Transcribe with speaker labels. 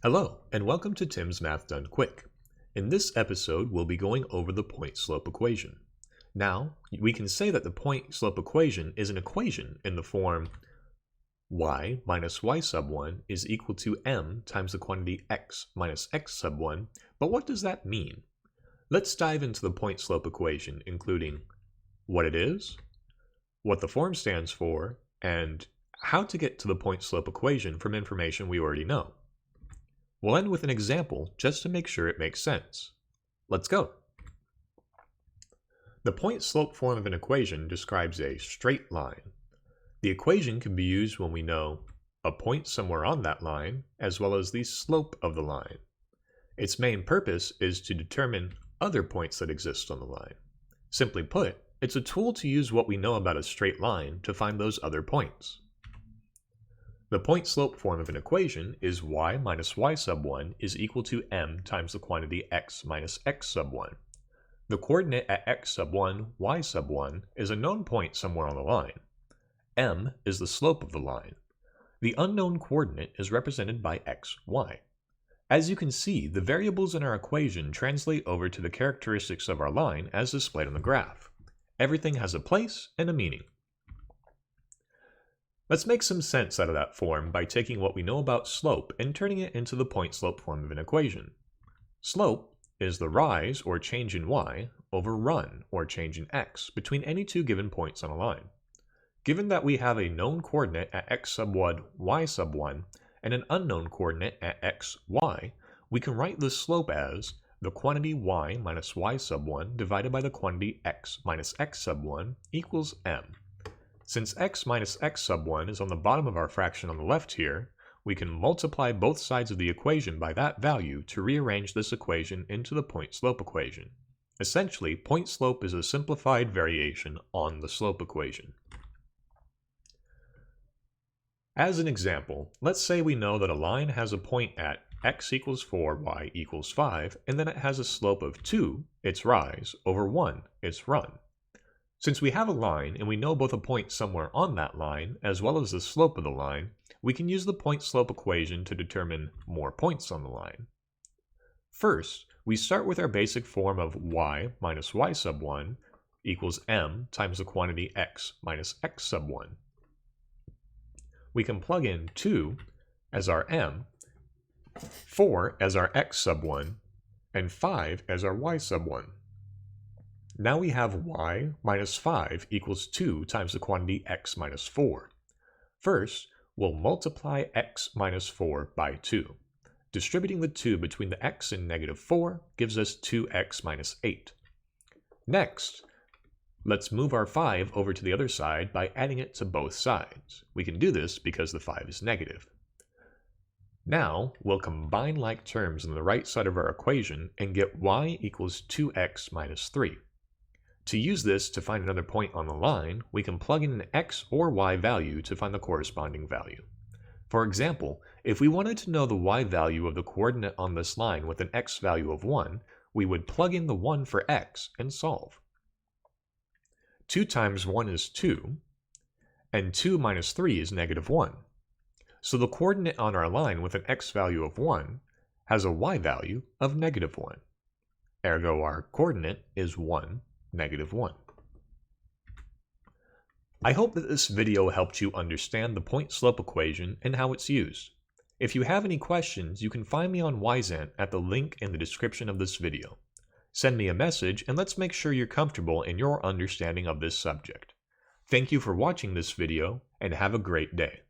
Speaker 1: Hello, and welcome to Tim's Math Done Quick. In this episode, we'll be going over the point-slope equation. Now, we can say that the point-slope equation is an equation in the form y minus y sub 1 is equal to m times the quantity x minus x sub 1, but what does that mean? Let's dive into the point-slope equation, including what it is, what the form stands for, and how to get to the point-slope equation from information we already know. We'll end with an example just to make sure it makes sense. Let's go. The point-slope form of an equation describes a straight line. The equation can be used when we know a point somewhere on that line, as well as the slope of the line. Its main purpose is to determine other points that exist on the line. Simply put, it's a tool to use what we know about a straight line to find those other points. The point-slope form of an equation is y minus y sub 1 is equal to m times the quantity x minus x sub 1. The coordinate at x sub 1, y sub 1 is a known point somewhere on the line. M is the slope of the line. The unknown coordinate is represented by x, y. As you can see, the variables in our equation translate over to the characteristics of our line as displayed on the graph. Everything has a place and a meaning. Let's make some sense out of that form by taking what we know about slope and turning it into the point-slope form of an equation. Slope is the rise or change in y over run or change in x between any two given points on a line. Given that we have a known coordinate at x sub 1, y sub 1, and an unknown coordinate at x, y, we can write the slope as the quantity y minus y sub 1 divided by the quantity x minus x sub 1 equals m. Since x minus x sub 1 is on the bottom of our fraction on the left here, we can multiply both sides of the equation by that value to rearrange this equation into the point-slope equation. Essentially, point-slope is a simplified variation on the slope equation. As an example, let's say we know that a line has a point at x equals 4, y equals 5, and then it has a slope of 2, its rise, over 1, its run. Since we have a line and we know both a point somewhere on that line as well as the slope of the line, we can use the point-slope equation to determine more points on the line. First, we start with our basic form of y minus y sub 1 equals m times the quantity x minus x sub 1. We can plug in 2 as our m, 4 as our x sub 1, and 5 as our y sub 1. Now we have y minus 5 equals 2 times the quantity x minus 4. First, we'll multiply x minus 4 by 2. Distributing the 2 between the x and negative 4 gives us 2x minus 8. Next, let's move our 5 over to the other side by adding it to both sides. We can do this because the 5 is negative. Now, we'll combine like terms on the right side of our equation and get y equals 2x minus 3. To use this to find another point on the line, we can plug in an x or y value to find the corresponding value. For example, if we wanted to know the y value of the coordinate on this line with an x value of 1, we would plug in the 1 for x and solve. 2 times 1 is 2, and 2 minus 3 is negative 1. So the coordinate on our line with an x value of 1 has a y value of negative 1. Ergo, our coordinate is 1, negative 1. I hope that this video helped you understand the point-slope equation and how it's used. If you have any questions, you can find me on Wyzant at the link in the description of this video. Send me a message and let's make sure you're comfortable in your understanding of this subject. Thank you for watching this video and have a great day.